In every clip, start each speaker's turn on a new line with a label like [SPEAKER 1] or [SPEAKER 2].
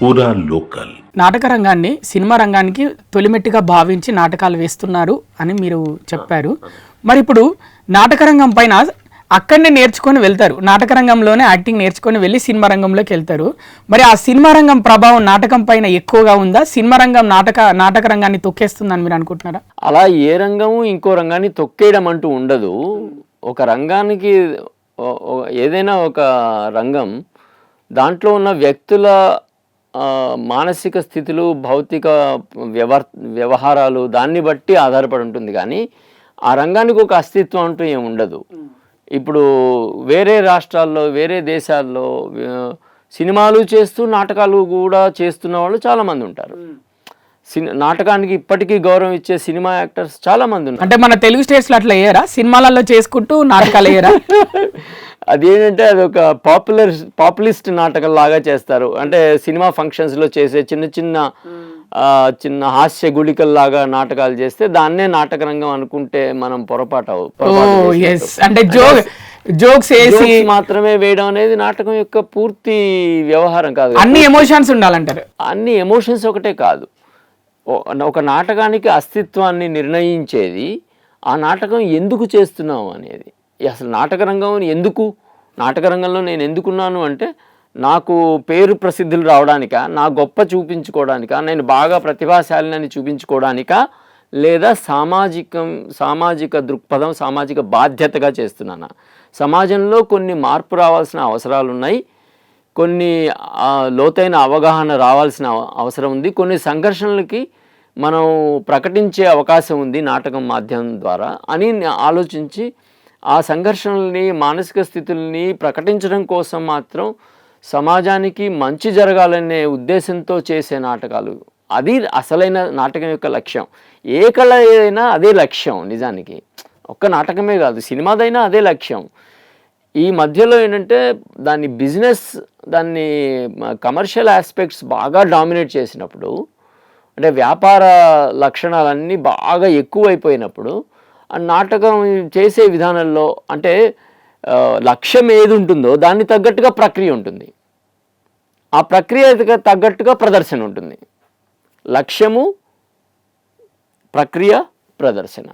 [SPEAKER 1] పూరా లోకల్.
[SPEAKER 2] నాటక రంగాన్ని సినిమా రంగానికి తొలిమెట్టుగా భావించి నాటకాలు వేస్తున్నారు అని మీరు చెప్పారు. మరి ఇప్పుడు నాటక రంగం పైన అక్కడనే నేర్చుకొని వెళ్తారు, నాటక రంగంలోనే యాక్టింగ్ నేర్చుకొని వెళ్ళి సినిమా రంగంలోకి వెళ్తారు. మరి ఆ సినిమా రంగం ప్రభావం నాటకం పైన ఎక్కువగా ఉందా? సినిమా రంగం నాటక రంగాన్ని తొక్కేస్తుందని మీరు అనుకుంటున్నారా?
[SPEAKER 3] అలా ఏ రంగము ఇంకో రంగాన్ని తొక్కేయడం అంటూ ఉండదు. ఒక రంగానికి ఏదైనా ఒక రంగం దాంట్లో ఉన్న వ్యక్తుల మానసిక స్థితులు, భౌతిక వ్యవహారాలు దాన్ని బట్టి ఆధారపడి ఉంటుంది. కానీ ఆ రంగానికి ఒక అస్తిత్వం అంటూ ఏమి ఉండదు. ఇప్పుడు వేరే రాష్ట్రాల్లో, వేరే దేశాల్లో సినిమాలు చేస్తూ నాటకాలు కూడా చేస్తున్న వాళ్ళు చాలామంది ఉంటారు. నాటకానికి ఇప్పటికీ గౌరవం ఇచ్చే సినిమా యాక్టర్స్ చాలా మంది ఉన్నారు.
[SPEAKER 2] అంటే మన తెలుగు స్టేట్స్లో అట్లా వేయరా? సినిమాలలో చేసుకుంటూ నాటకాలు వేయరా?
[SPEAKER 3] అదేంటంటే అది ఒక పాపులిస్ట్ నాటకం లాగా చేస్తారు. అంటే సినిమా ఫంక్షన్స్లో చేసే చిన్న హాస్య గుళికల్లాగా నాటకాలు చేస్తే దాన్నే నాటక రంగం అనుకుంటే మనం పొరపాటు
[SPEAKER 2] అంటే జోక్స్ వేసి
[SPEAKER 3] మాత్రమే వేయడం అనేది నాటకం యొక్క పూర్తి వ్యవహారం కాదు.
[SPEAKER 2] అన్ని ఎమోషన్స్ ఉండాలంటారు.
[SPEAKER 3] అన్ని ఎమోషన్స్ ఒకటే కాదు, ఒక నాటకానికి అస్తిత్వాన్ని నిర్ణయించేది ఆ నాటకం ఎందుకు చేస్తున్నాం అనేది. అసలు నాటక రంగంలో నేను ఎందుకున్నాను అంటే నాకు పేరు ప్రసిద్ధులు రావడానికా, నా గొప్ప చూపించుకోవడానికా, నేను బాగా ప్రతిభాశాలిని చూపించుకోవడానికా, లేదా సామాజిక దృక్పథం, సామాజిక బాధ్యతగా చేస్తున్నాను. సమాజంలో కొన్ని మార్పు రావాల్సిన అవసరాలు ఉన్నాయి, కొన్ని లోతైన అవగాహన రావాల్సిన అవసరం ఉంది, కొన్ని సంఘర్షణలకి మనం ప్రకటించే అవకాశం ఉంది నాటకం మాధ్యమం ద్వారా అని ఆలోచించి ఆ సంఘర్షణల్ని, మానసిక స్థితుల్ని ప్రకటించడం కోసం మాత్రం సమాజానికి మంచి జరగాలనే ఉద్దేశంతో చేసే నాటకాలు, అది అసలైన నాటకం యొక్క లక్ష్యం. ఏ కళ అయినా అదే లక్ష్యం. నిజానికి ఒక్క నాటకమే కాదు, సినిమాదైనా అదే లక్ష్యం. ఈ మధ్యలో ఏంటంటే దాన్ని కమర్షియల్ ఆస్పెక్ట్స్ బాగా డామినేట్ చేసినప్పుడు, అంటే వ్యాపార లక్షణాలన్నీ బాగా ఎక్కువైపోయినప్పుడు నాటకం చేసే విధానంలో అంటే లక్ష్యం ఏది ఉంటుందో దాన్ని తగ్గట్టుగా ప్రక్రియ ఉంటుంది, ఆ ప్రక్రియకు తగ్గట్టుగా ప్రదర్శన ఉంటుంది. లక్ష్యము, ప్రక్రియ, ప్రదర్శన.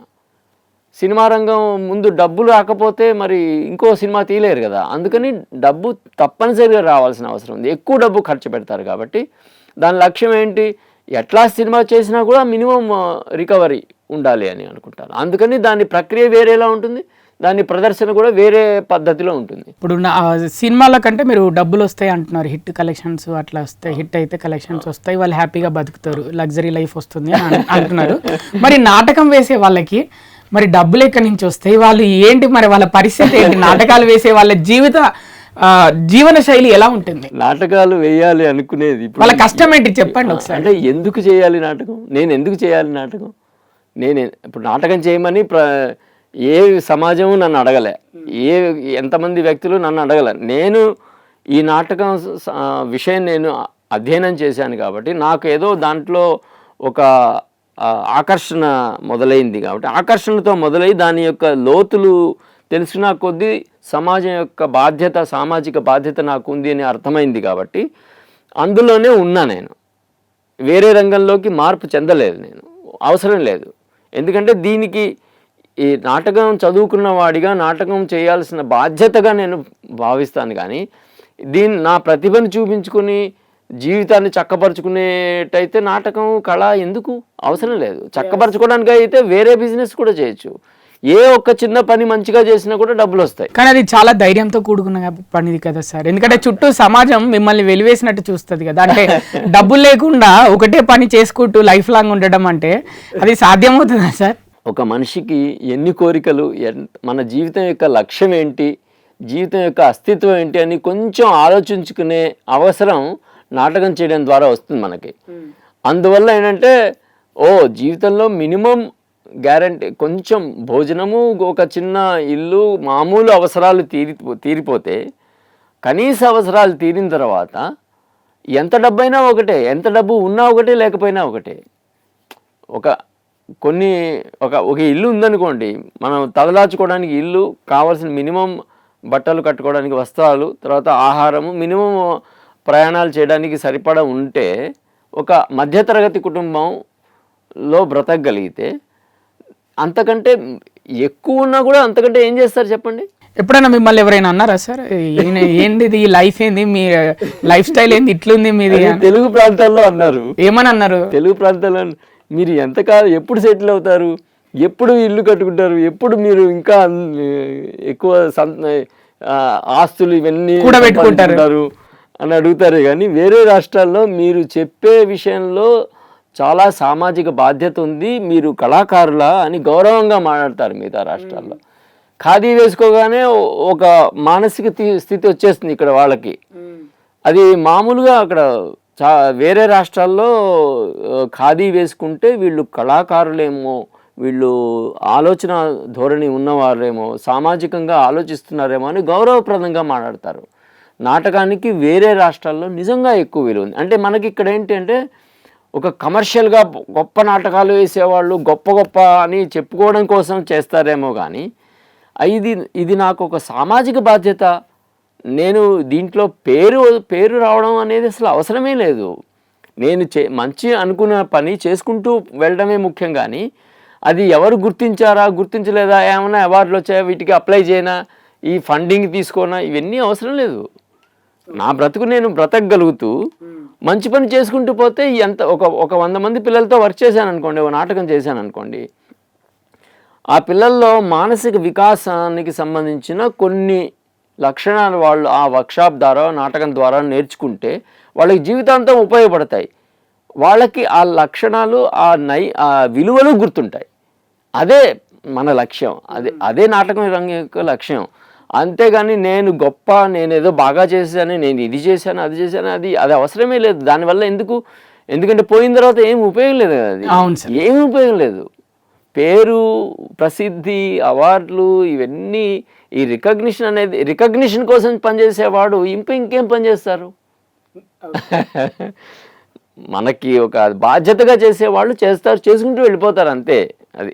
[SPEAKER 3] సినిమా రంగం ముందు డబ్బులు రాకపోతే మరి ఇంకో సినిమా తీయలేరు కదా. అందుకని డబ్బు తప్పనిసరిగా రావాల్సిన అవసరం ఉంది. ఎక్కువ డబ్బు ఖర్చు పెడతారు కాబట్టి దాని లక్ష్యం ఏంటి, ఎట్లా సినిమా చేసినా కూడా మినిమం రికవరీ ఉండాలి అని అనుకుంటారు. అందుకని దాని ప్రక్రియ వేరేలా ఉంటుంది, దాని ప్రదర్శన కూడా వేరే పద్ధతిలో ఉంటుంది.
[SPEAKER 2] ఇప్పుడు సినిమాల కంటే మీరు డబ్బులు వస్తాయి అంటున్నారు, హిట్ కలెక్షన్స్ అట్లా వస్తాయి, హిట్ అయితే కలెక్షన్స్ వస్తాయి, వాళ్ళు హ్యాపీగా బతుకుతారు, లగ్జరీ లైఫ్ వస్తుంది అని అంటున్నారు. మరి నాటకం వేసే వాళ్ళకి మరి డబ్బులు ఎక్కడి నుంచి వస్తాయి, వాళ్ళు ఏంటి, మరి వాళ్ళ పరిస్థితి ఏంటి, నాటకాలు వేసే వాళ్ళ జీవన శైలి ఎలా ఉంటుంది?
[SPEAKER 3] నాటకాలు వేయాలి అనుకునేది
[SPEAKER 2] వాళ్ళ కష్టం ఏంటి చెప్పండి ఒకసారి.
[SPEAKER 3] అంటే ఎందుకు చేయాలి నాటకం, నేను ఎందుకు చేయాలి నాటకం, ఇప్పుడు నాటకం చేయమని ఏ సమాజము నన్ను అడగలే, ఎంతమంది వ్యక్తులు నన్ను అడగలే. నేను ఈ నాటకం విషయం నేను అధ్యయనం చేశాను కాబట్టి నాకు ఏదో దాంట్లో ఒక ఆకర్షణ మొదలైంది కాబట్టి ఆకర్షణతో మొదలై దాని యొక్క లోతులు తెలిసిన కొద్దీ సమాజం యొక్క బాధ్యత, సామాజిక బాధ్యత నాకు ఉంది అని అర్థమైంది కాబట్టి అందులోనే ఉన్నా. నేను వేరే రంగంలోకి మార్పు చెందలేదు, నేను అవసరం లేదు. ఎందుకంటే దీనికి ఈ నాటకం చదువుకున్న వాడిగా నాటకం చేయాల్సిన బాధ్యతగా నేను భావిస్తాను. కానీ నా ప్రతిభను చూపించుకుని జీవితాన్ని చక్కపరుచుకునేటైతే నాటకం కళ ఎందుకు అవసరం లేదు. చక్కపరచుకోవడానికి అయితే వేరే బిజినెస్ కూడా చేయొచ్చు. ఏ ఒక్క చిన్న పని మంచిగా చేసినా కూడా డబ్బులు వస్తాయి.
[SPEAKER 2] కానీ అది చాలా ధైర్యంతో కూడుకున్న పనిది కదా సార్. ఎందుకంటే చుట్టూ సమాజం మిమ్మల్ని వెలివేసినట్టు చూస్తుంది కదా. అంటే డబ్బులు లేకుండా ఒకటే పని చేసుకుంటూ లైఫ్ లాంగ్ ఉండడం అంటే అది సాధ్యమవుతుందా సార్?
[SPEAKER 3] ఒక మనిషికి ఎన్ని కోరికలు, మన జీవితం యొక్క లక్ష్యం ఏంటి, జీవితం యొక్క అస్తిత్వం ఏంటి అని కొంచెం ఆలోచించుకునే అవసరం నాటకం చేయడం ద్వారా వస్తుంది మనకి. అందువల్ల ఏంటంటే జీవితంలో మినిమం గ్యారంటీ, కొంచెం భోజనము, ఒక చిన్న ఇల్లు, మామూలు అవసరాలు తీరిపోతే, కనీస అవసరాలు తీరిన తర్వాత ఎంత డబ్బైనా ఒకటే, ఎంత డబ్బు ఉన్నా ఒకటే, లేకపోయినా ఒకటే. ఒక ఇల్లు ఉందనుకోండి, మనం తలదాచుకోవడానికి ఇల్లు, కావాల్సిన మినిమం బట్టలు కట్టుకోవడానికి వస్త్రాలు, తర్వాత ఆహారము, మినిమం ప్రయాణాలు చేయడానికి సరిపడా ఉంటే ఒక మధ్యతరగతి కుటుంబంలో బ్రతకగలిగితే అంతకంటే ఎక్కువ ఉన్నా కూడా అంతకంటే ఏం చేస్తారు చెప్పండి?
[SPEAKER 2] ఎప్పుడైనా మిమ్మల్ని ఎవరైనా అన్నారా సార్ ఏంది ఇది, ఈ లైఫ్ ఏంది, మీ లైఫ్ స్టైల్ ఏంది, ఇట్లుంది మీది?
[SPEAKER 3] తెలుగు ప్రాంతాల్లో అన్నారు.
[SPEAKER 2] ఏమని అన్నారు?
[SPEAKER 3] తెలుగు ప్రాంతాల్లో మీరు ఎంతకాలం ఎప్పుడు సెటిల్ అవుతారు, ఎప్పుడు ఇల్లు కట్టుకుంటారు, ఎప్పుడు మీరు ఇంకా ఎక్కువ ఆస్తులు ఇవన్నీ కూడబెట్టుకుంటారు అని అడుగుతారే కానీ వేరే రాష్ట్రాల్లో మీరు చెప్పే విషయంలో చాలా సామాజిక బాధ్యత ఉంది, మీరు కళాకారులా అని గౌరవంగా మాట్లాడతారు మిగతా రాష్ట్రాల్లో. ఖాదీ వేసుకోగానే ఒక మానసిక స్థితి వచ్చేస్తుంది ఇక్కడ వాళ్ళకి. అది మామూలుగా అక్కడ వేరే రాష్ట్రాల్లో ఖాదీ వేసుకుంటే వీళ్ళు కళాకారులేమో, వీళ్ళు ఆలోచన ధోరణి ఉన్నవారేమో, సామాజికంగా ఆలోచిస్తున్నారేమో అని గౌరవప్రదంగా మాట్లాడతారు. నాటకానికి వేరే రాష్ట్రాల్లో నిజంగా ఎక్కువ విలువ ఉంది. అంటే మనకి ఇక్కడ ఏంటంటే ఒక కమర్షియల్గా గొప్ప నాటకాలు వేసేవాళ్ళు గొప్ప గొప్ప అని చెప్పుకోవడం కోసం చేస్తారేమో కానీ ఇది నాకు ఒక సామాజిక బాధ్యత, నేను దీంట్లో పేరు రావడం అనేది అసలు అవసరమే లేదు. నేను మంచి అనుకున్న పని చేసుకుంటూ వెళ్ళడమే ముఖ్యం కానీ అది ఎవరు గుర్తించారా గుర్తించలేదా, ఏమైనా అవార్డులు వచ్చాయా, వీటికి అప్లై చేయనా, ఈ ఫండింగ్ తీసుకోనా, ఇవన్నీ అవసరం లేదు. నా బ్రతుకు నేను బ్రతకగలుగుతూ మంచి పని చేసుకుంటూ పోతే ఎంత ఒక 100 మంది పిల్లలతో వర్క్ చేశాను అనుకోండి, ఒక నాటకం చేశాను అనుకోండి, ఆ పిల్లల్లో మానసిక వికాసానికి సంబంధించిన కొన్ని లక్షణాలు వాళ్ళు ఆ వర్క్షాప్ ద్వారా నాటకం ద్వారా నేర్చుకుంటే వాళ్ళకి జీవితాంతం ఉపయోగపడతాయి. వాళ్ళకి ఆ లక్షణాలు ఆ విలువలు గుర్తుంటాయి. అదే మన లక్ష్యం, అదే నాటకం రంగం యొక్క లక్ష్యం. అంతేగాని నేనేదో బాగా చేశాను, నేను ఇది చేశాను అది చేశాను, అది అవసరమే లేదు. దానివల్ల ఎందుకంటే పోయిన తర్వాత ఏం ఉపయోగం లేదు కదా, అది ఏమి ఉపయోగం లేదు. పేరు, ప్రసిద్ధి, అవార్డులు ఇవన్నీ ఈ రికగ్నిషన్ కోసం పనిచేసేవాడు ఇంకేం పనిచేస్తారు? మనకి ఒక బాధ్యతగా చేసేవాళ్ళు చేసుకుంటూ వెళ్ళిపోతారు అంతే. అది